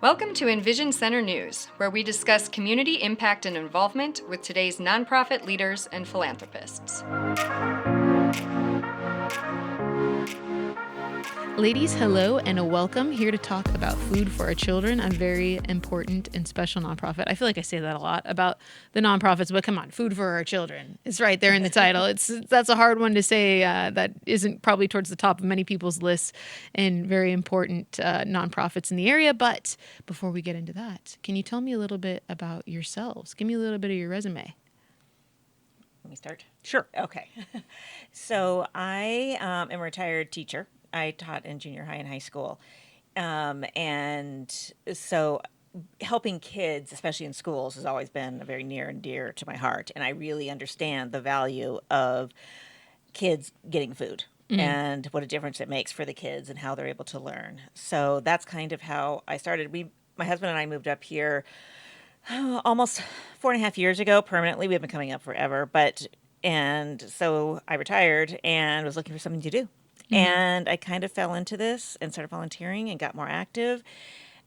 Welcome to EnVision Center News, where we discuss community impact and involvement with today's nonprofit leaders and philanthropists. Ladies, hello and welcome. Here to talk about Food for Our Children, a very important and special nonprofit. I feel like I say that a lot about the nonprofits, but come on, Food for Our Children. It's right there in the title. That's a hard one to say. That isn't probably towards the top of many people's lists and very important nonprofits in the area. But before we get into that, can you tell me a little bit about yourselves? Give me a little bit of your resume. Let me start. Sure. Okay. So I am a retired teacher. I taught in junior high and high school. And so helping kids, especially in schools, has always been very near and dear to my heart. And I really understand the value of kids getting food and what a difference it makes for the kids and how they're able to learn. So that's kind of how I started. My husband and I moved up here almost 4.5 years ago permanently. We've been coming up forever. And so I retired and was looking for something to do. And I kind of fell into this and started volunteering and got more active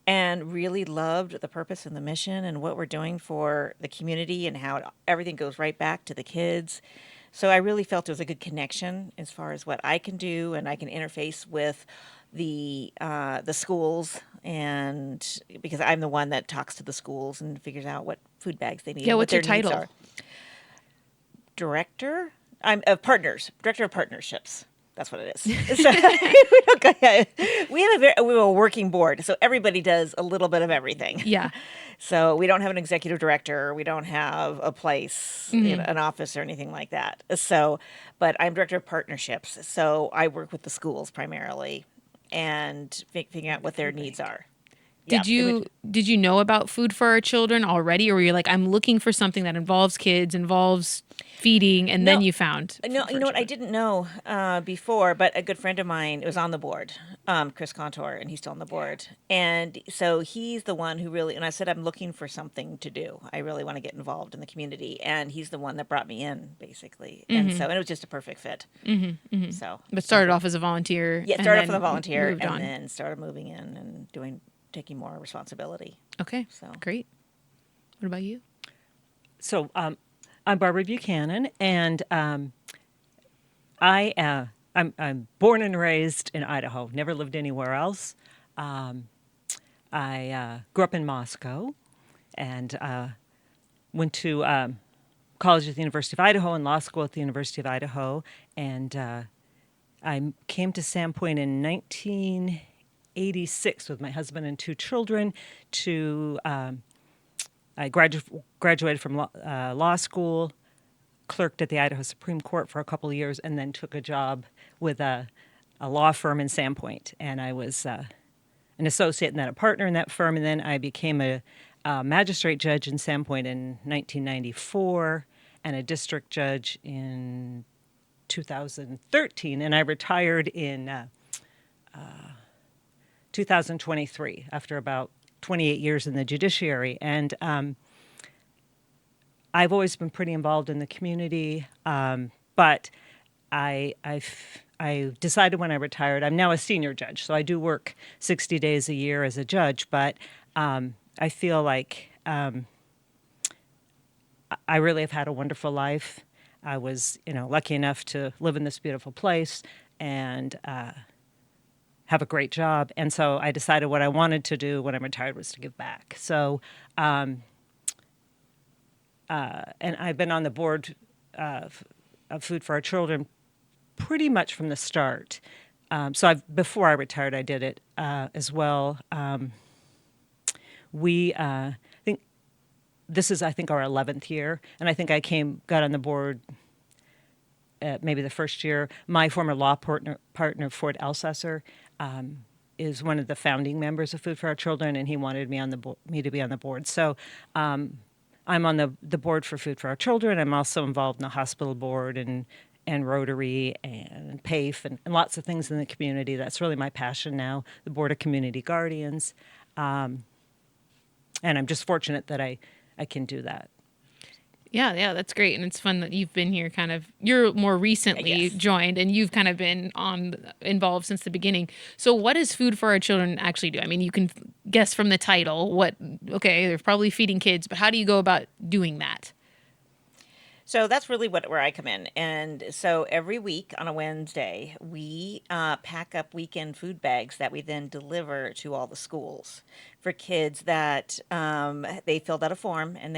and really loved the purpose and the mission and what we're doing for the community and how everything goes right back to the kids. So I really felt it was a good connection as far as what I can do, and I can interface with the schools, and because I'm the one that talks to the schools and figures out what food bags they need. Yeah, and what's what your their needs title? are. Director? I'm of partners. Director of partnerships. That's what it is. So, we have a working board, so everybody does a little bit of everything. Yeah. So we don't have an executive director. We don't have a place, an office or anything like that. So, but I'm director of partnerships. So I work with the schools primarily and figuring out what their needs are. Did you know about Food for Our Children already, or were you like, I'm looking for something that involves kids, involves feeding, and then you found? No, you know what? I didn't know before, but a good friend of mine was on the board, Chris Contour, and he's still on the board. And so he's the one who really, and I said, I'm looking for something to do. I really want to get involved in the community. And he's the one that brought me in, basically. And so, and it was just a perfect fit. So, But started off as a volunteer. yeah, and started off then as a volunteer moved and on. then started moving in and taking more responsibility. Okay, So. great. What about you? So I'm Barbara Buchanan, and I'm born and raised in Idaho. Never lived anywhere else. I grew up in Moscow, and went to college at the University of Idaho and law school at the University of Idaho, and I came to Sandpoint in 1986 with my husband and 2 children to I graduated from law school, clerked at the Idaho Supreme Court for a couple of years, and then took a job with a law firm in Sandpoint. And I was an associate and then a partner in that firm, and then I became a magistrate judge in Sandpoint in 1994 and a district judge in 2013, and I retired in 2023 after about 28 years in the judiciary. And I've always been pretty involved in the community, but I decided when I retired, I'm now a senior judge, so I do work 60 days a year as a judge, but I feel like I really have had a wonderful life. I was, lucky enough to live in this beautiful place and have a great job. And so I decided what I wanted to do when I retired was to give back. So, and I've been on the board of Food for Our Children pretty much from the start. So before I retired, I did it as well. I think this is, our 11th year, and I think I got on the board maybe the first year. My former law partner Ford Elsesser, is one of the founding members of Food for Our Children, and he wanted me to be on the board. So I'm on the board for Food for Our Children. I'm also involved in the hospital board and Rotary and PAFE and lots of things in the community. That's really my passion now, the Board of Community Guardians. And I'm just fortunate that I can do that. Yeah, that's great. And it's fun that you've been here you're more recently Yes. joined and you've kind of been involved since the beginning. So what does Food for Our Children actually do? I mean, you can guess from the title they're probably feeding kids, but how do you go about doing that? So that's really where I come in. And so every week on a Wednesday, we pack up weekend food bags that we then deliver to all the schools for kids that they filled out a form and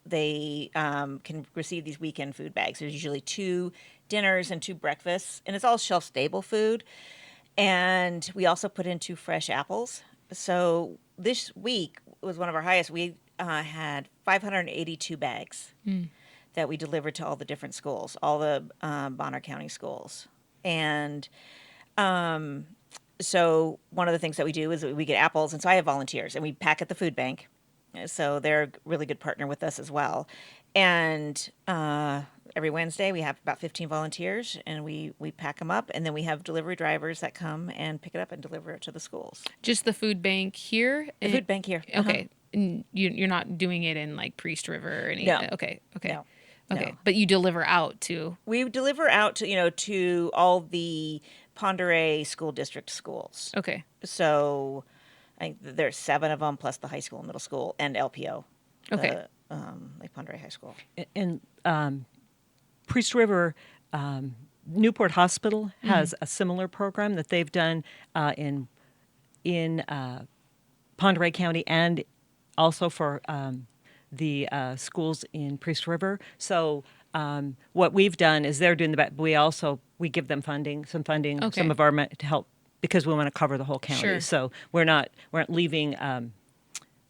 they can receive these weekend food bags. There's usually 2 dinners and 2 breakfasts, and it's all shelf stable food. And we also put in 2 fresh apples. So this week was one of our highest. We had 582 bags that we delivered to all the different schools, all the Bonner County schools. And so one of the things that we do is we get apples, and so I have volunteers, and we pack at the food bank. So they're a really good partner with us as well. And every Wednesday we have about 15 volunteers, and we pack them up, and then we have delivery drivers that come and pick it up and deliver it to the schools. Just the food bank here? The food bank here. Okay. And you're not doing it in like Priest River or anything? No. Okay. No. Okay. No. But you deliver out to? We deliver out to all the Ponderay School District schools. Okay. So I think there's 7 of them, plus the high school and middle school and LPO. Okay. Like Ponderay High School. And Priest River, Newport Hospital has a similar program that they've done in Ponderay County and also for the schools in Priest River. So what we've done is they're doing we give them some funding, Okay. some of our to help because we want to cover the whole county. Sure. So we're not leaving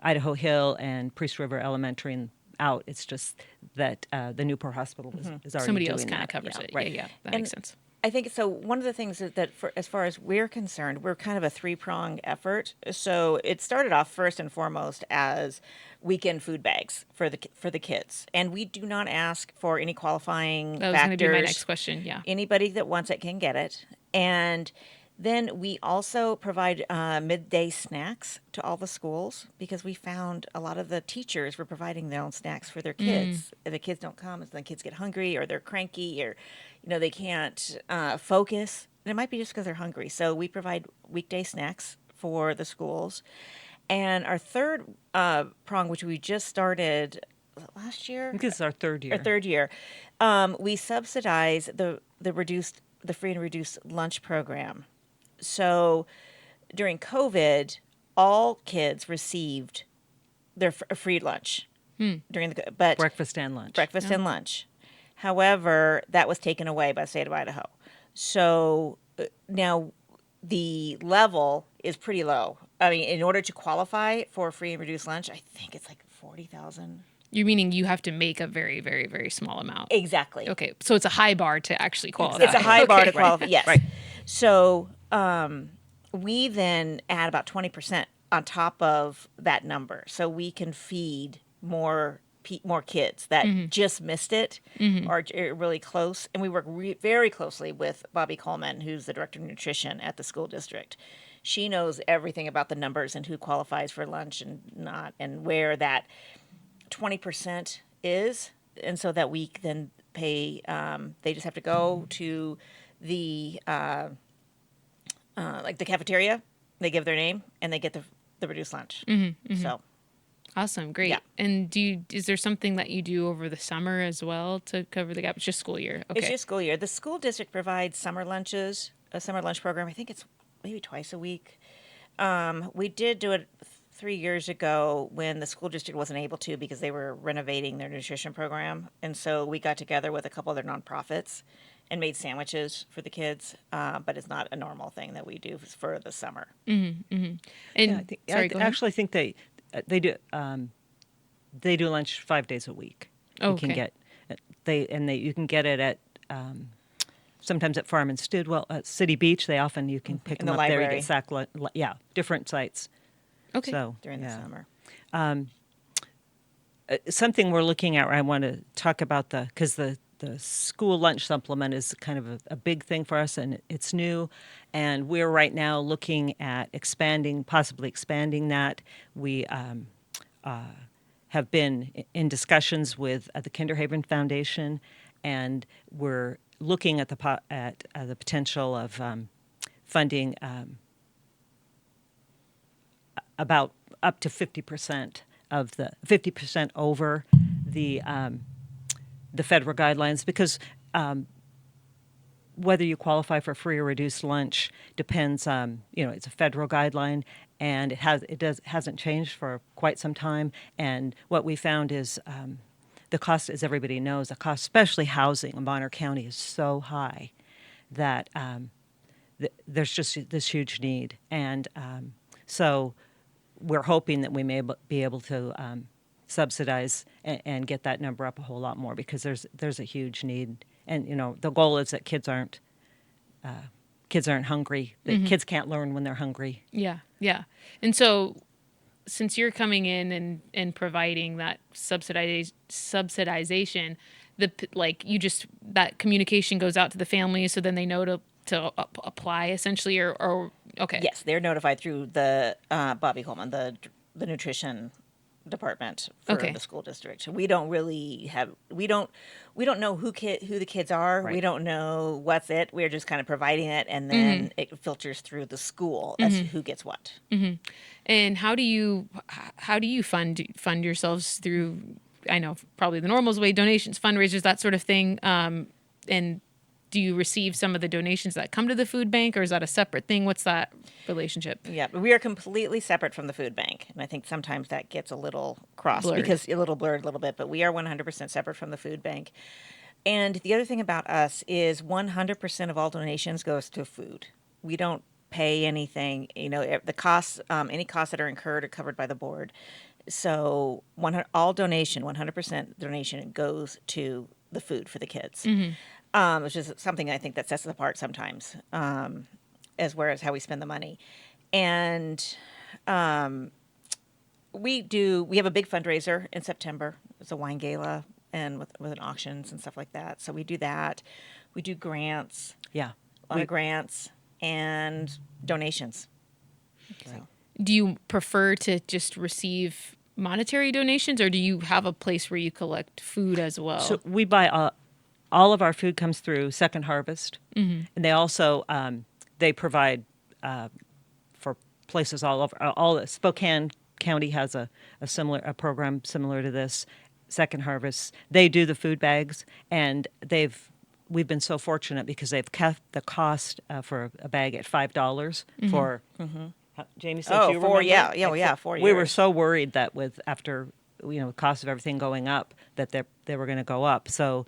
Idaho Hill and Priest River Elementary out. It's just that the Newport Hospital is already Somebody doing else kind that. of covers it. Right. Yeah. That And makes sense. I think so. One of the things is that as far as we're concerned, we're kind of a 3-pronged effort. So it started off first and foremost as weekend food bags for the kids, and we do not ask for any qualifying That was going to be my factors. next question. Yeah. Anybody that wants it can get it. And then we also provide midday snacks to all the schools because we found a lot of the teachers were providing their own snacks for their kids. The kids don't come, and the kids get hungry or they're cranky or, they can't focus. And it might be just because they're hungry. So we provide weekday snacks for the schools. And our third prong, which we just started last year, I think this is our third year. our third year, we subsidize the free and reduced lunch program. So during COVID, all kids received their free lunch during but Breakfast and lunch. breakfast and lunch. However, that was taken away by the state of Idaho. So now the level is pretty low. I mean, in order to qualify for free and reduced lunch, I think it's like 40,000. You're meaning you have to make a very, very, very small amount. Exactly. Okay. So it's a high bar to actually qualify. It's a high bar to Okay. qualify. Yes. Right. So we then add about 20% on top of that number, so we can feed more kids that just missed it or are really close. And we work very closely with Bobby Coleman, who's the director of nutrition at the school district. She knows everything about the numbers and who qualifies for lunch and not, and where that 20% is. And so that week then pay, they just have to go to the like the cafeteria, they give their name and they get the reduced lunch. So Awesome. Great. Yeah. And is there something that you do over the summer as well to cover the gap? It's just school year. Okay. it's just school year. The school district provides summer lunches, a summer lunch program. I think it's maybe twice a week. We did do it 3 years ago when the school district wasn't able to because they were renovating their nutrition program. And so we got together with a couple other nonprofits and made sandwiches for the kids. But it's not a normal thing that we do for the summer. And Yeah, I sorry, go ahead. actually think they do lunch 5 days a week. Oh, You can okay. get you can get it at sometimes at Farm and Stidwell at City Beach. You can pick In them the up there. You library. get different sites. Okay. So During the yeah. summer. Something we're looking at. I want to talk about because the school lunch supplement is kind of a big thing for us, and it's new. And we're right now looking at possibly expanding that. We have been in discussions with the Kinderhaven Foundation, and we're looking at the potential of funding about up to 50% of the 50% over the federal guidelines, because whether you qualify for free or reduced lunch depends. It's a federal guideline, and hasn't changed for quite some time. And what we found is the cost, as everybody knows, the cost, especially housing in Bonner County, is so high that there's just this huge need. And so we're hoping that we may be able to subsidize and get that number up a whole lot more, because there's a huge need. And the goal is that kids aren't hungry. That kids can't learn when they're hungry. Yeah. And so, since you're coming in and providing that subsidization, that communication goes out to the families, so then they know to apply, essentially, or okay. Yes, they're notified through the Bobby Coleman, the nutrition department for the school district. We don't really we don't know who the kids are. Right. We don't know what's it. We're just kind of providing it, and then it filters through the school as to who gets what. Mm-hmm. And how do you fund yourselves through? I know probably the normal way, donations, fundraisers, that sort of thing. And do you receive some of the donations that come to the food bank, or is that a separate thing? What's that relationship? Yeah, we are completely separate from the food bank. And I think sometimes that gets a little crossed, because a little blurred a little bit, but we are 100% separate from the food bank. And the other thing about us is 100% of all donations goes to food. We don't pay anything. The costs, any costs that are incurred are covered by the board. So 100% donation goes to the food for the kids. Which is something I think that sets us apart sometimes, as well as how we spend the money. And we have a big fundraiser in September. It's a wine gala, and with an auctions and stuff like that. So we do that. We do grants. Yeah. A lot of grants and donations. Right. So. Do you prefer to just receive monetary donations, or do you have a place where you collect food as well? So we buy all of our food comes through Second Harvest, and they also they provide for places all over. Spokane County has a program similar to this. Second Harvest, they do the food bags, and we've been so fortunate because they've kept the cost for a bag at $5 for. Jamie said you remember? 4 years. We were so worried that after the cost of everything going up, that they were going to go up. So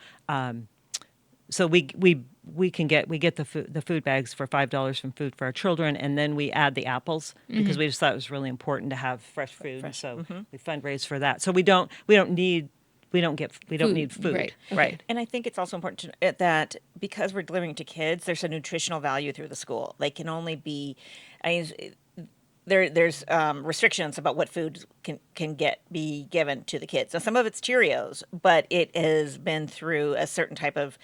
we get the food bags for $5 from Food for Our Children, and then we add the apples because we just thought it was really important to have fresh food. So we fundraise for that. So we don't need food. Right. Okay. Right. And I think it's also important that because we're delivering to kids, there's a nutritional value through the school. They can only be, there's restrictions about what food can be given to the kids. So some of it's Cheerios, but it has been through a certain type of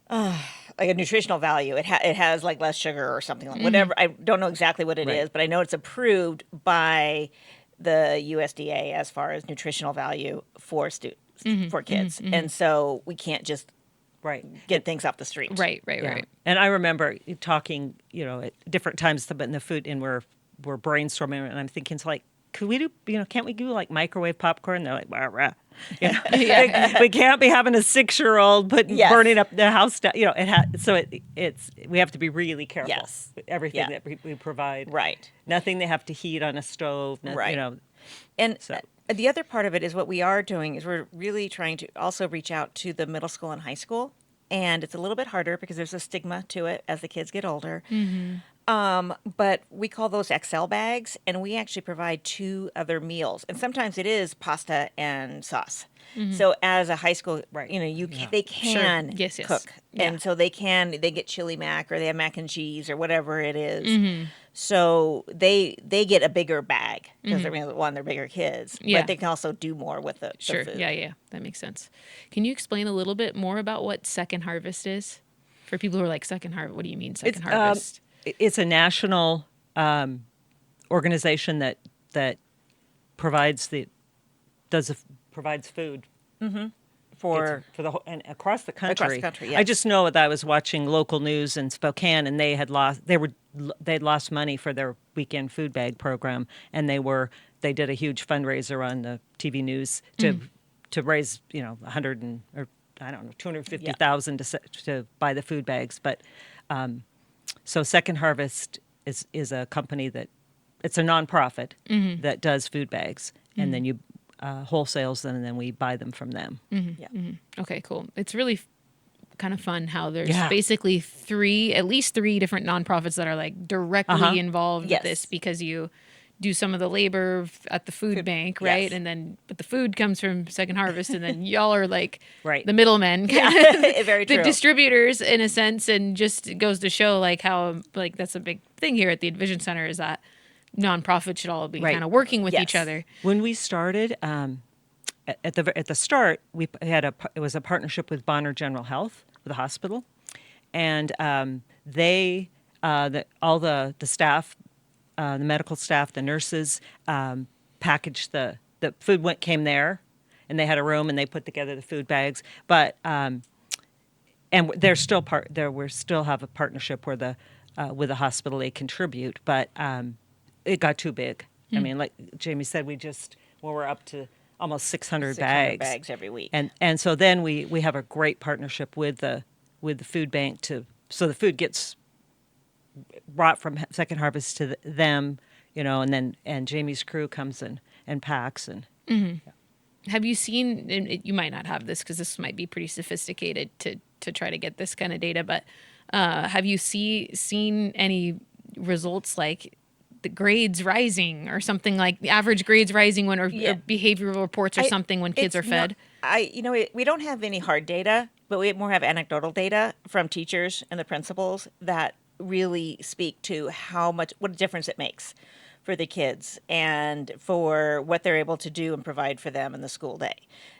like a nutritional value. It has like less sugar or something like whatever. I don't know exactly what it is, but I know it's approved by the USDA as far as nutritional value for students, for kids. And so we can't just get things off the street. Right. And I remember talking, at different times in the food, and we're brainstorming, and I'm thinking, it's like, could we do, can't we do like microwave popcorn? And they're like, rah, rah. We can't be having a 6-year-old burning up the house down. We have to be really careful with everything that we provide. Right. Nothing they have to heat on a stove. Right. And the other part of it is what we are doing is we're really trying to also reach out to the middle school and high school. And it's a little bit harder because there's a stigma to it as the kids get older. But we call those XL bags, and we actually provide 2 other meals. And sometimes it is pasta and sauce. So as a high school, they can cook. Yeah. And so they get chili mac, or they have mac and cheese, or whatever it is. So they get a bigger bag because they're bigger kids, but they can also do more with the food. Yeah, that makes sense. Can you explain a little bit more about what Second Harvest is for people who are like, Second Harvest? What do you mean Second Harvest? It's a national organization that provides the provides food For for the whole, and across the country. Across the country, I yes. just know that I was watching local news in Spokane, and they'd lost money for their weekend food bag program, and they did a huge fundraiser on the TV news to raise 250,000 to buy the food bags. But so Second Harvest is a company it's a nonprofit that does food bags, and then you wholesales them, and then we buy them from them. yeah. Okay, cool. It's really kind of fun how there's Yeah. basically at least three different nonprofits that are like directly involved Yes. with this, because you do some of the labor at the food bank, right? yes. But the food comes from Second Harvest, and then y'all are like Right. the middlemen, Very the true. distributors in a sense, and just it goes to show like how like that's a big thing here at the EnVision Center, is that nonprofits should all be Right. kind of working with each Yes. other. When we started, at the start, it was a partnership with Bonner General Health, the hospital, and all the staff, the medical staff, the nurses, packaged the food came there, and they had a room and they put together the food bags. But and they're still we still have a partnership where with the hospital they contribute, but it got too big. I mean, like Jamie said, we're up to almost 600 bags every week. and so then we have a great partnership with the food bank so the food gets brought from Second Harvest to them, and Jamie's crew comes and packs and. Have you seen, and you might not have this because this might be pretty sophisticated to try to get this kind of data, but have you seen any results like the grades rising or something, like the average grades rising or behavioral reports or something when kids are fed? We don't have any hard data, but we more have anecdotal data from teachers and the principals that really speak to what a difference it makes for the kids and for what they're able to do and provide for them in the school day.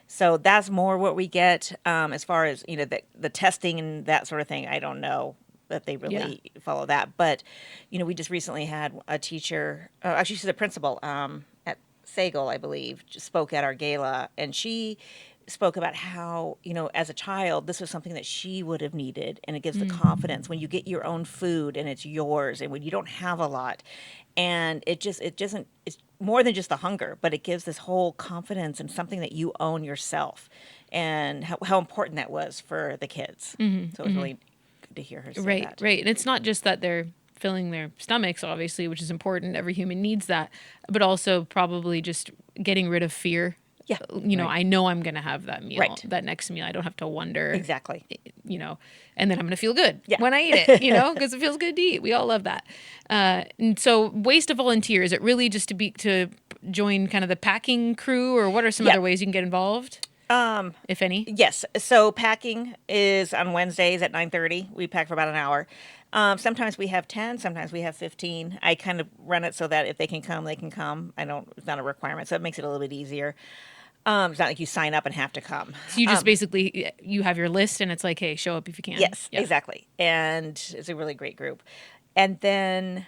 So that's more what we get as far as, the testing and that sort of thing. I don't know that they really follow that. But, we just recently had a teacher, actually she's a principal at Sagal, I believe, just spoke at our gala, and she spoke about how, as a child, this was something that she would have needed, and it gives the confidence when you get your own food and it's yours, and when you don't have a lot, and it's more than just the hunger, but it gives this whole confidence and something that you own yourself, and how important that was for the kids. So it was really good to hear her say that. Right. And it's not just that they're filling their stomachs, obviously, which is important. Every human needs that, but also probably just getting rid of fear. Yeah. I know I'm going to have that meal, Right. that next meal. I don't have to wonder. Exactly. And then I'm going to feel good Yeah. when I eat it, because it feels good to eat. We all love that. And so ways to volunteer, is it really just to join kind of the packing crew, or what are some Yeah. other ways you can get involved? If any? Yes. So packing is on Wednesdays at 9:30. We pack for about an hour. Sometimes we have 10, sometimes we have 15. I kind of run it so that if they can come, they can come. It's not a requirement, so it makes it a little bit easier. It's not like you sign up and have to come. So you just basically, you have your list and it's like, hey, show up if you can. Yes, Yeah. exactly. And it's a really great group. And then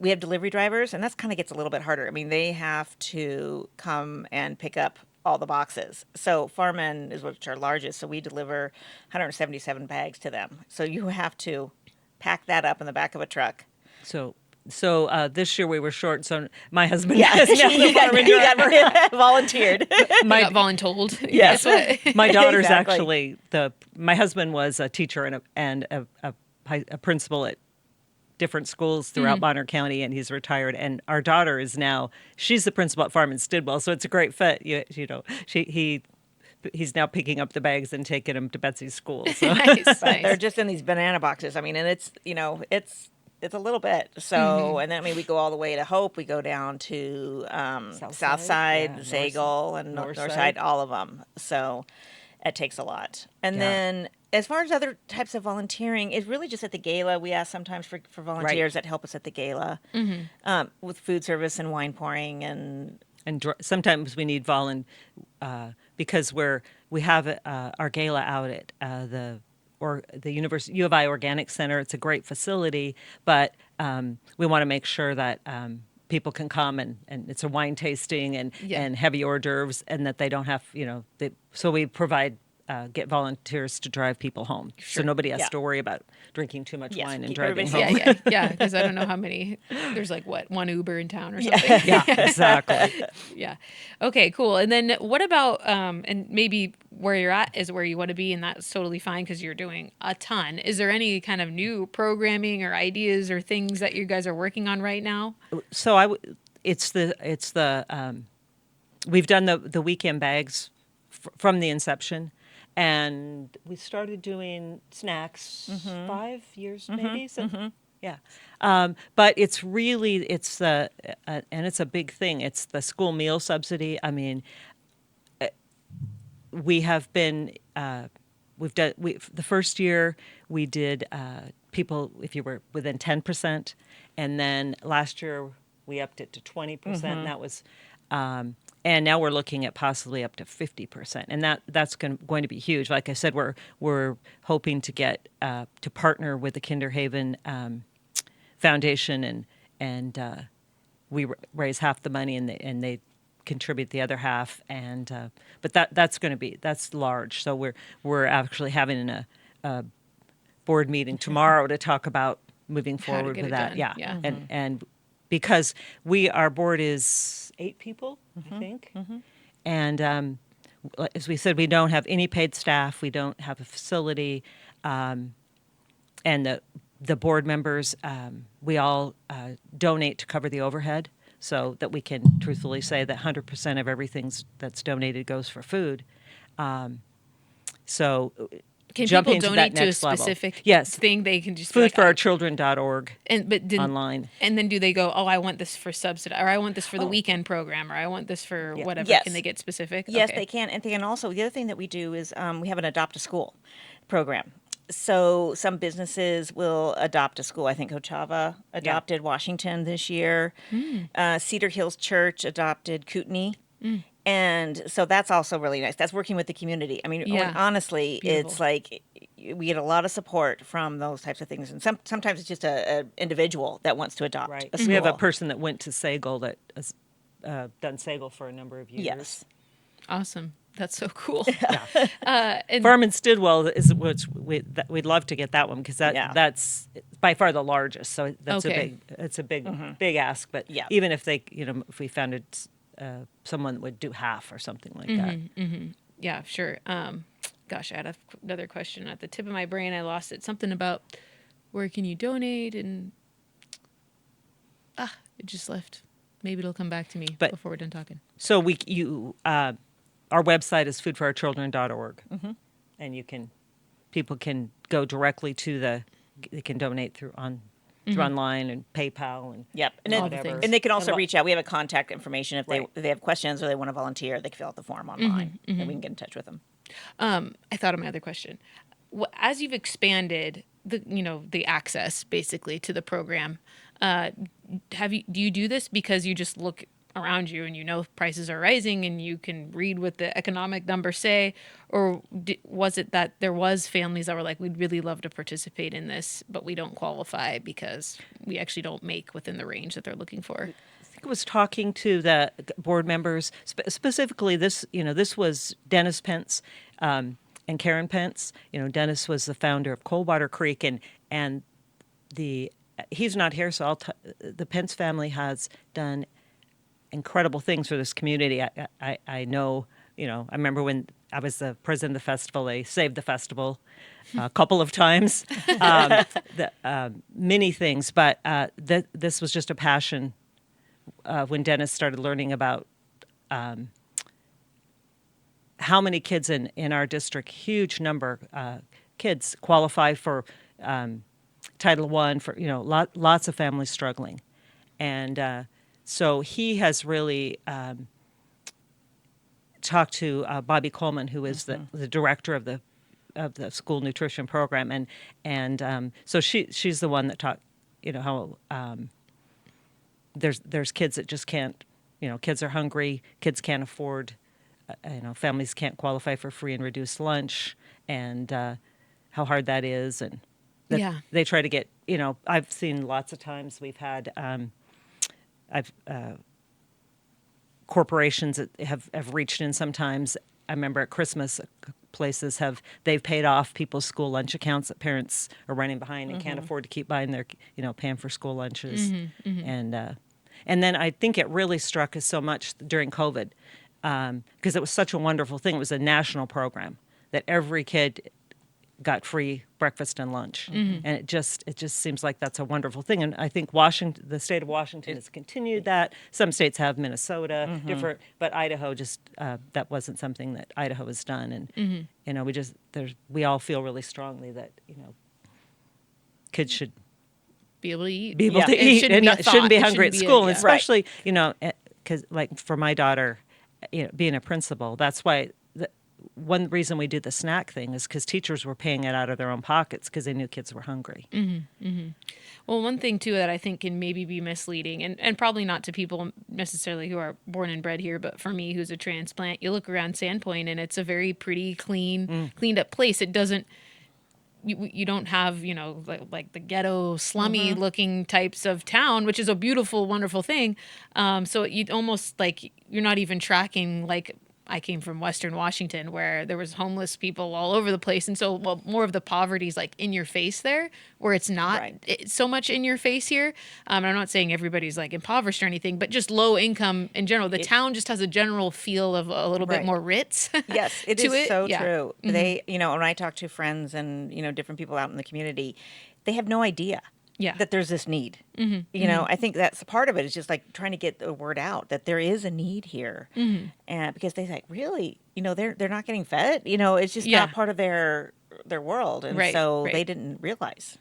we have delivery drivers, and that's kind of gets a little bit harder. I mean, they have to come and pick up all the boxes. So Farman is which our largest, so we deliver 177 bags to them. So you have to pack that up in the back of a truck. So this year we were short. So my husband Yeah, has now the farming driver. he got volunteered. You got voluntold. Yes. That's what- My daughter's Exactly. actually my husband was a teacher and a principal at different schools throughout Bonner County, and he's retired. And our daughter she's the principal at Farm and Stidwell, so it's a great fit. He's now picking up the bags and taking them to Betsy's school. So. nice. They're just in these banana boxes. I mean, and it's a little bit. So, and then we go all the way to Hope. We go down to South Side, yeah, Sagal, and North North Side. Side, all of them. So it takes a lot. And Yeah. then as far as other types of volunteering, it's really just at the gala. We ask sometimes for volunteers that help us at the gala with food service and wine pouring and Sometimes we need because we have our gala out at the University U of I Organic Center. It's a great facility, but we want to make sure that people can come and it's a wine tasting and Yeah. and heavy hors d'oeuvres, and that they don't have, so we provide. Get volunteers to drive people home, so nobody has Yeah. to worry about drinking too much Yes, wine and keep driving everybody home. safe. Yeah, because I don't know how many. There's like one Uber in town or something. Yeah, exactly. Yeah. Okay, cool. And then what about and maybe where you're at is where you want to be, and that's totally fine because you're doing a ton. Is there any kind of new programming or ideas or things that you guys are working on right now? So it's the we've done the weekend bags from the inception, and we started doing snacks 5 years maybe. So yeah, but it's the and it's a big thing. It's the school meal subsidy. I mean, we have been the first year we did people if you were within 10%, and then last year we upped it to 20%. And that was and now we're looking at possibly up to 50%, and that's going to be huge. Like I said, we're hoping to get to partner with the Kinderhaven Foundation, and we raise half the money, and they contribute the other half. And but that's large. So we're actually having a board meeting tomorrow to talk about moving How to forward get with it that. done. Yeah, Yeah. and because our board is 8 people, I think, and as we said, we don't have any paid staff, we don't have a facility, and the board members, we all donate to cover the overhead, so that we can truthfully say that 100% of everything that's donated goes for food. So Can jumping people to that donate to a next level. specific Yes. thing? They can just be like, foodforourchildren.org but online. And then do they go, oh, I want this for subsidy, or I want this for the weekend program, or I want this for whatever? Yes. Can they get specific? Yes, Okay. they can. And they can also, the other thing that we do is we have an adopt a school program. So some businesses will adopt a school. I think Ochava adopted Washington this year. Cedar Hills Church adopted Kootenai. And so that's also really nice. That's working with the community. I mean, Yeah. honestly, Beautiful. it's like we get a lot of support from those types of things. And sometimes it's just a individual that wants to adopt Right. a school. We have a person that went to Sagal that has done Sagal for a number of years. Yes. Awesome. That's so cool. Yeah. And Farm and Stidwell is which we'd love to get that one, because that's by far the largest. So that's Okay. a big ask. But Yeah. even if if we founded someone that would do half or something like that. yeah, sure. Gosh, I had another question at the tip of my brain. I lost it. Something about where can you donate, and it just left. Maybe it'll come back to me before we're done talking. So our website is foodforourchildren.org, and people can go directly to they can donate through online and PayPal and Yep. And All the then, things. and they can also reach out. We have a contact information if they have questions or they want to volunteer. They can fill out the form online, and we can get in touch with them. I thought of my other question. As you've expanded the access basically to the program, do you do this because you just look around you and prices are rising and you can read what the economic numbers say, or was it that there was families that were like, we'd really love to participate in this, but we don't qualify because we actually don't make within the range that they're looking for? I think I was talking to the board members, specifically this was Dennis Pence and Karen Pence. Dennis was the founder of Coldwater Creek, and he's not here, so the Pence family has done incredible things for this community. I know, I remember when I was the president of the festival, they saved the festival a couple of times, many things, but this was just a passion when Dennis started learning about how many kids in our district, huge number kids qualify for Title I, for lots of families struggling, and so he has really talked to Bobby Coleman, who is the director of the school nutrition program, and so she's the one that talked, how there's kids that just can't, kids are hungry, kids can't afford, families can't qualify for free and reduced lunch, and how hard that is, and they try to get, I've seen lots of times we've had I've corporations that have reached in sometimes. I remember at Christmas, places they've paid off people's school lunch accounts that parents are running behind and can't afford to keep buying their, paying for school lunches. And then I think it really struck us so much during COVID because it was such a wonderful thing. It was a national program that every kid got free breakfast and lunch, and it just seems like that's a wonderful thing. And I think the state of Washington has continued that. Some states have, Minnesota, different, but Idaho just that wasn't something that Idaho has done. And we all feel really strongly that kids should Be able to eat. be able to It eat shouldn't and be a not, shouldn't be thought. It hungry at shouldn't be school, a- and especially because like for my daughter, being a principal, that's why. One reason we did the snack thing is because teachers were paying it out of their own pockets because they knew kids were hungry. Well, one thing too that I think can maybe be misleading, and probably not to people necessarily who are born and bred here, but for me who's a transplant, you look around Sandpoint and it's a very pretty, cleaned up place. It doesn't. You don't have like the ghetto slummy looking types of town, which is a beautiful, wonderful thing. So you'd almost like you're not even tracking like. I came from Western Washington where there was homeless people all over the place. And so more of the poverty is like in your face there, where it's not so much in your face here. I'm not saying everybody's like impoverished or anything, but just low income in general. The town just has a general feel of a little bit more Ritz. Yes, it to is so Yeah. true. They, when I talk to friends and, different people out in the community, they have no idea that there's this need. I think that's a part of it. It's just like trying to get the word out that there is a need here. And because they like, really, they're not getting fed, it's just not part of their world. And so they didn't realize.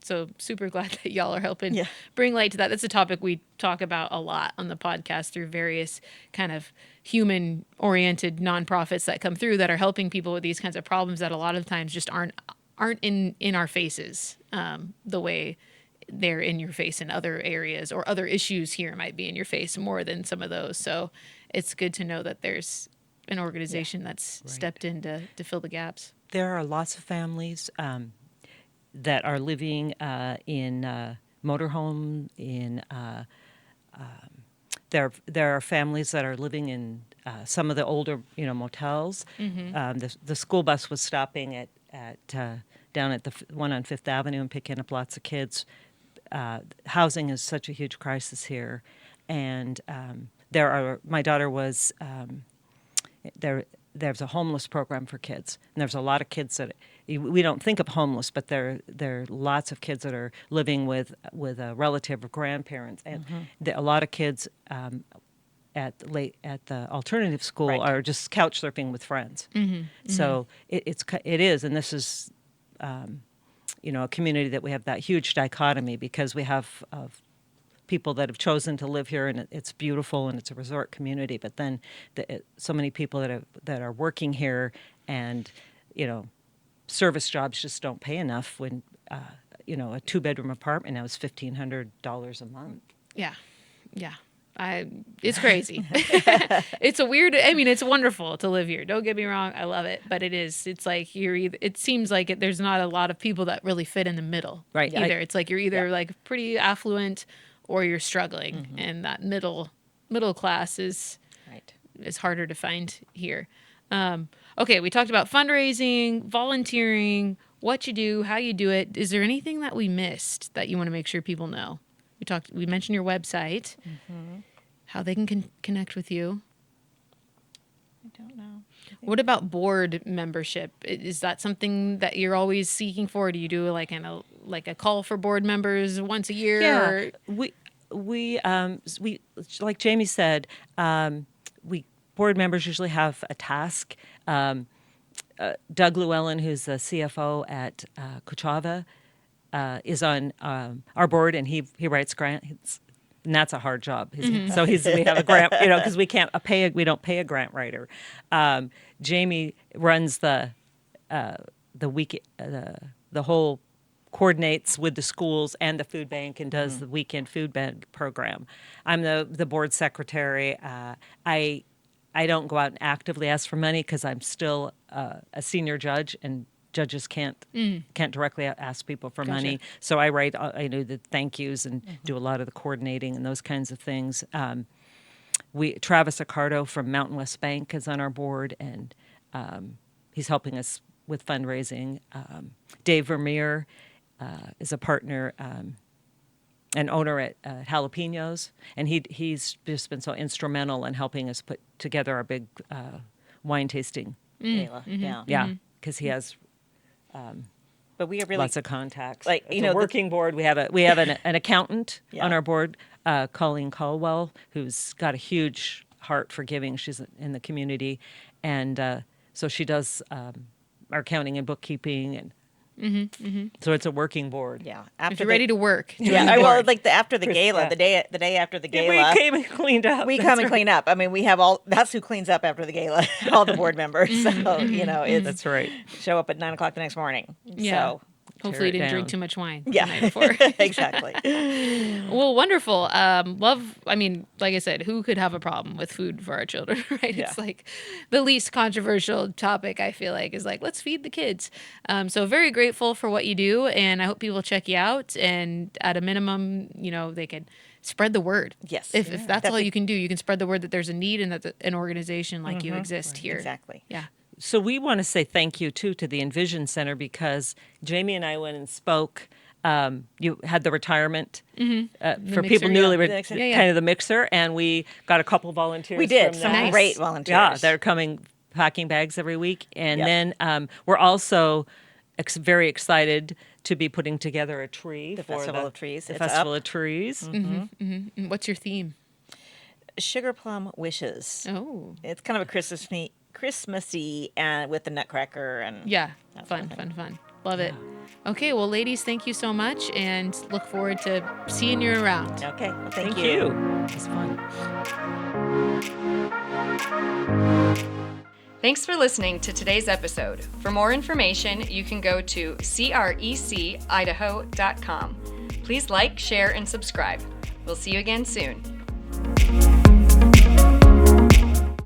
So super glad that y'all are helping bring light to that. That's a topic we talk about a lot on the podcast through various kind of human-oriented nonprofits that come through that are helping people with these kinds of problems that a lot of times just aren't in our faces the way they're in your face in other areas, or other issues here might be in your face more than some of those. So it's good to know that there's an organization that's stepped in to fill the gaps. There are lots of families that are living in motorhome. There are families that are living in some of the older motels. The school bus was stopping at down at the one on Fifth Avenue and picking up lots of kids. Housing is such a huge crisis here, and my daughter was there. There's a homeless program for kids, and there's a lot of kids that we don't think of homeless, but there are lots of kids that are living with a relative or grandparents, and a lot of kids at the alternative school are just couch surfing with friends. So it is, and this is a community that we have that huge dichotomy because we have people that have chosen to live here, and it's beautiful and it's a resort community. But then so many people that are working here, and service jobs just don't pay enough. When a 2-bedroom apartment now is $1,500 a month. Yeah. It's crazy. It's it's wonderful to live here. Don't get me wrong. I love it. But it's like it seems like there's not a lot of people that really fit in the middle. Right. Either. It's like you're either like pretty affluent or you're struggling. And that middle class is harder to find here. Okay. We talked about fundraising, volunteering, what you do, how you do it. Is there anything that we missed that you want to make sure people know? We mentioned your website, how they can connect with you. I don't know. What about board membership? Is that something that you're always seeking for? Do you do like a call for board members once a year? Yeah, or? we like Jamie said, board members usually have a task. Doug Llewellyn, who's the CFO at Coachava, is on our board, and he writes grants, and that's a hard job. So we have a grant, because we don't pay a grant writer. Jamie runs the whole coordinates with the schools and the food bank and does the weekend food bank program. I'm the board secretary. I don't go out and actively ask for money because I'm still a senior judge and judges can't directly ask people for money. Gotcha. So I do the thank yous and do a lot of the coordinating and those kinds of things. Travis Accardo from Mountain West Bank is on our board, and he's helping us with fundraising. Dave Vermeer is a partner and owner at Jalapenos, and he's just been so instrumental in helping us put together our big wine tasting. Gala. Yeah. Yeah, because he has But we are really lots of contacts. like, It's a working board. We have an accountant Yeah. on our board, Colleen Caldwell, who's got a huge heart for giving. She's in the community, and so she does our accounting and bookkeeping, and so it's a working board. Yeah. If you're ready to work, join Yeah, the well, board. like after the gala, yeah. the day after the Yeah, gala, we came and cleaned up. we That's come and right. clean up. I mean, we have that's who cleans up after the gala, all the board members. So it's That's right. show up at 9:00 the next morning. Yeah. So Hopefully you Tear it didn't drink down. too much wine yeah, the night before. exactly. Well, wonderful. Like I said, who could have a problem with food for our children, right? Yeah. It's like the least controversial topic, I feel like, is like, let's feed the kids. So very grateful for what you do, and I hope people check you out. And at a minimum, they could spread the word. Yes. If Yeah. that's all That's you can do, you can spread the word that there's a need and that an organization like you exists here. Exactly. Yeah. So we want to say thank you, too, to the EnVision Center, because Jamie and I went and spoke. You had the retirement for mixer, people newly, yeah. The mixer. Yeah. kind of the mixer, and we got a couple volunteers. We did from some that. Nice. great volunteers. Yeah, they're coming packing bags every week. And Yep. then we're also very excited to be putting together a tree The for Festival of Trees. The It's Festival up. of Trees. And what's your theme? Sugar plum wishes. Oh, It's kind of a Christmassy and with the Nutcracker and yeah. That's Fun. fun. Love it. Okay, well, ladies, thank you so much, and look forward to seeing you around. Okay. Well, Thank you. It was fun. Thanks for listening to today's episode. For more information, you can go to crecIdaho.com. Please like, share, and subscribe. We'll see you again soon.